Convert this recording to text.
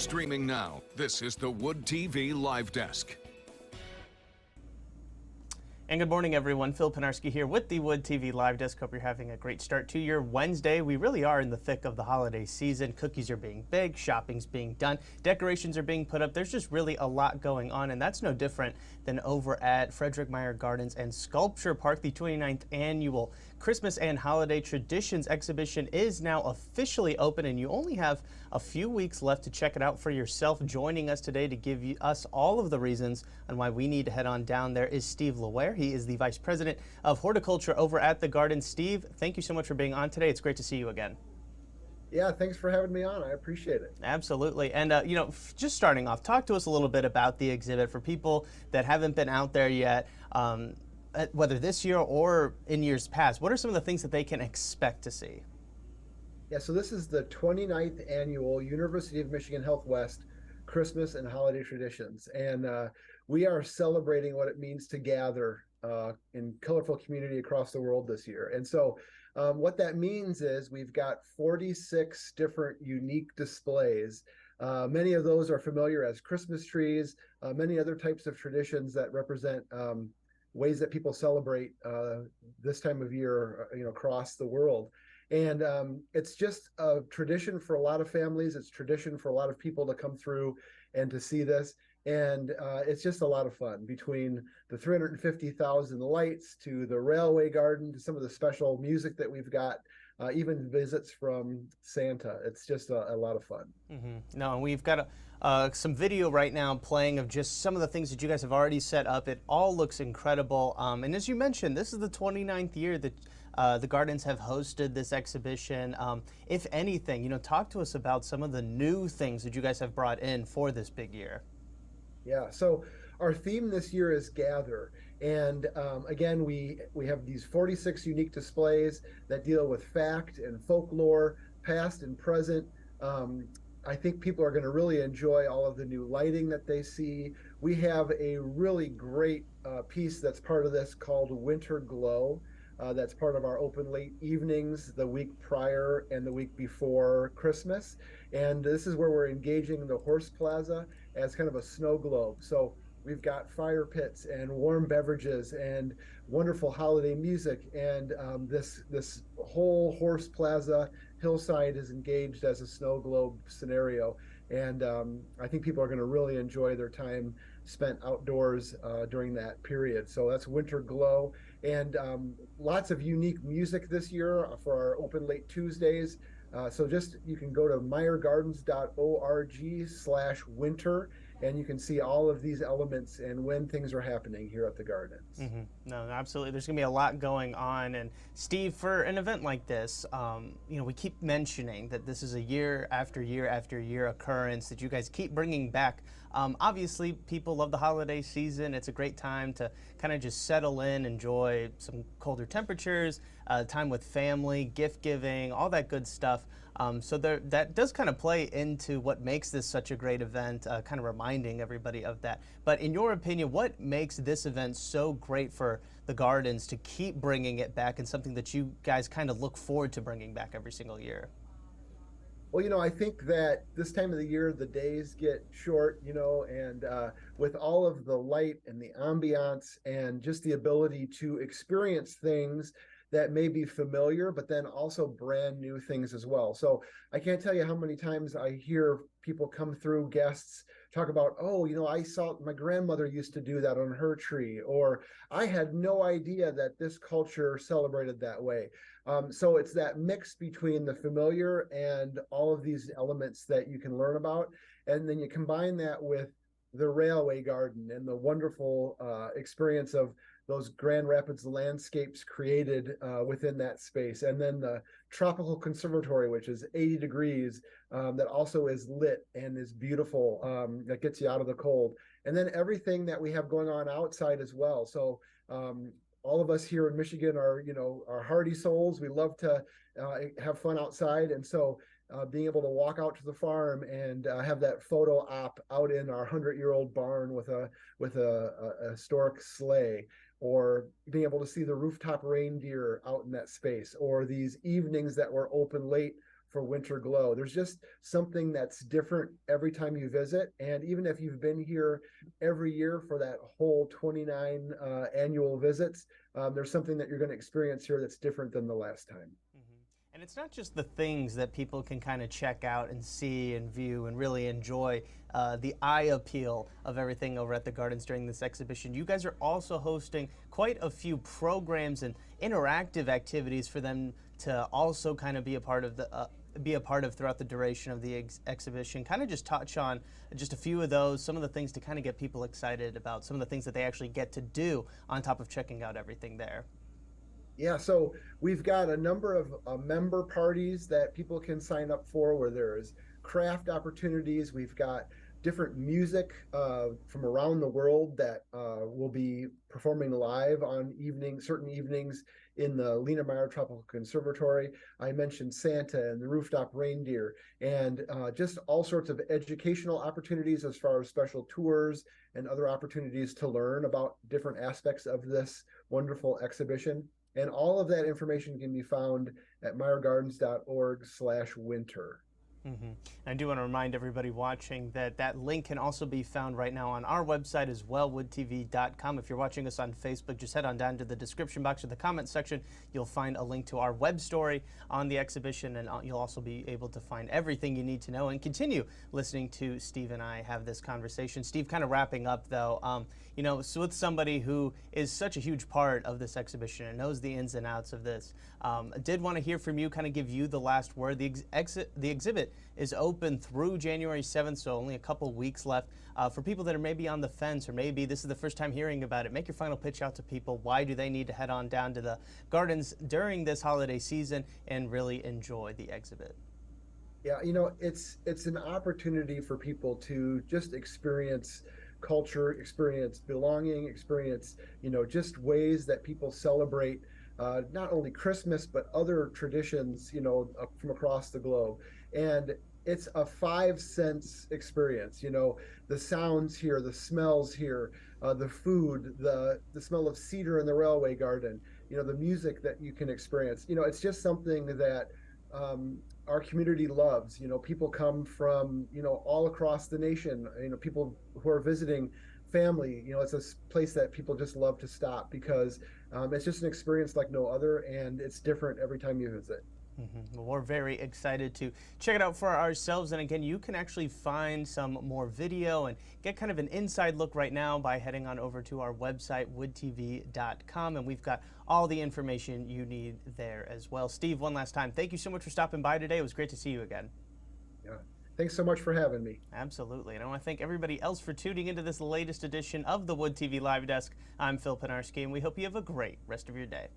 Streaming now, this is the Wood TV Live Desk. And good morning, everyone. Phil Penarski here with the Wood TV Live Desk. Hope you're having a great start to your Wednesday. We really are in the thick of the holiday season. Cookies are being baked, shopping's being done, decorations are being put up. There's just really a lot going on, and that's no different than over at Frederik Meijer Gardens and Sculpture Park. The 29th annual Christmas and Holiday Traditions exhibition is now officially open, and you only have a few weeks left to check it out for yourself. Joining us today to give us all of the reasons on why we need to head on down there is Steve LeWare. He is the Vice President of Horticulture over at the Garden. Steve, thank you so much for being on today. It's great to see you again. Yeah, thanks for having me on. I appreciate it. Absolutely. And, just starting off, talk to us a little bit about the exhibit for people that haven't been out there yet, whether this year or in years past. What are some of the things that they can expect to see? Yeah, so this is the 29th annual University of Michigan Health West Christmas and Holiday Traditions. And we are celebrating what it means to gather in colorful community across the world this year. And so what that means is we've got 46 different unique displays. Many of those are familiar as Christmas trees, many other types of traditions that represent ways that people celebrate this time of year, across the world. And it's just a tradition for a lot of families. It's tradition for a lot of people to come through and to see this. And it's just a lot of fun, between the 350,000 lights to the railway garden to some of the special music that we've got, even visits from Santa. It's just a lot of fun. Mm-hmm. No, and we've got some video right now playing of just some of the things that you guys have already set up. It all looks incredible. And as you mentioned, this is the 29th year that the Gardens have hosted this exhibition. If anything, talk to us about some of the new things that you guys have brought in for this big year. Yeah, so our theme this year is Gather. And again, we have these 46 unique displays that deal with fact and folklore, past and present. I think people are going to really enjoy all of the new lighting that they see. We have a really great piece that's part of this called Winter Glow. That's part of our open late evenings the week prior and the week before Christmas. And this is where we're engaging the Horse Plaza as kind of a snow globe. So we've got fire pits and warm beverages and wonderful holiday music. And this whole Horse Plaza hillside is engaged as a snow globe scenario. And I think people are going to really enjoy their time spent outdoors during that period. So that's Winter Glow. And lots of unique music this year for our open late Tuesdays. So you can go to meyergardens.org/winter, and you can see all of these elements and when things are happening here at the Gardens. Mm-hmm. No, absolutely. There's going to be a lot going on. And Steve, for an event like this, we keep mentioning that this is a year after year after year occurrence that you guys keep bringing back. Obviously, people love the holiday season. It's a great time to kind of just settle in, enjoy some colder temperatures, time with family, gift giving, all that good stuff. So that does kind of play into what makes this such a great event, kind of reminding everybody of that. But in your opinion, what makes this event so great for the Gardens to keep bringing it back, and something that you guys kind of look forward to bringing back every single year? Well, I think that this time of the year, the days get short, and with all of the light and the ambiance and just the ability to experience things that may be familiar, but then also brand new things as well. So I can't tell you how many times I hear people come through, guests talk about, I saw my grandmother used to do that on her tree, or I had no idea that this culture celebrated that way. So it's that mix between the familiar and all of these elements that you can learn about. And then you combine that with the railway garden and the wonderful experience of those Grand Rapids landscapes created within that space. And then the tropical conservatory, which is 80 degrees, that also is lit and is beautiful, that gets you out of the cold. And then everything that we have going on outside as well. So all of us here in Michigan are hardy souls. We love to have fun outside. And so being able to walk out to the farm and have that photo op out in our 100-year-old barn with a historic sleigh, or being able to see the rooftop reindeer out in that space, or these evenings that were open late for winter glow. There's just something that's different every time you visit. And even if you've been here every year for that whole 29 annual visits, there's something that you're going to experience here that's different than the last time. And it's not just the things that people can kind of check out and see and view and really enjoy the eye appeal of everything over at the Gardens during this exhibition. You guys are also hosting quite a few programs and interactive activities for them to also kind of be a part of throughout the duration of the exhibition. Kind of just touch on just a few of those, some of the things to kind of get people excited about, some of the things that they actually get to do on top of checking out everything there. Yeah, so we've got a number of member parties that people can sign up for where there's craft opportunities. We've got different music from around the world that will be performing live on certain evenings in the Lena Meyer Tropical Conservatory. I mentioned Santa and the rooftop reindeer, and just all sorts of educational opportunities as far as special tours and other opportunities to learn about different aspects of this wonderful exhibition. And all of that information can be found at meyergardens.org/winter. I do want to remind everybody watching that that link can also be found right now on our website as well, woodtv.com. If you're watching us on Facebook, just head on down to the description box or the comment section. You'll find a link to our web story on the exhibition, and you'll also be able to find everything you need to know and continue listening to Steve and I have this conversation. Steve, kind of wrapping up though, you know, so with somebody who is such a huge part of this exhibition and knows the ins and outs of this, I did want to hear from you, kind of give you the last word. The exhibit is open through January 7th, so only a couple weeks left. For people that are maybe on the fence, or maybe this is the first time hearing about it, make your final pitch out to people. Why do they need to head on down to the Gardens during this holiday season and really enjoy the exhibit? Yeah, you know, it's an opportunity for people to just experience culture, experience belonging, experience, you know, just ways that people celebrate not only Christmas, but other traditions, you know, from across the globe. And it's a 5 sense experience, you know, the sounds here, the smells here, the food, the smell of cedar in the railway garden, you know, the music that you can experience. You know, it's just something that our community loves. You know, people come from, you know, all across the nation, you know, people who are visiting family. You know, it's a place that people just love to stop because it's just an experience like no other, and it's different every time you visit. Well, we're very excited to check it out for ourselves. And again, you can actually find some more video and get kind of an inside look right now by heading on over to our website, woodtv.com. And we've got all the information you need there as well. Steve, one last time, thank you so much for stopping by today. It was great to see you again. Yeah. Thanks so much for having me. Absolutely. And I want to thank everybody else for tuning into this latest edition of the Wood TV Live Desk. I'm Phil Penarski, and we hope you have a great rest of your day.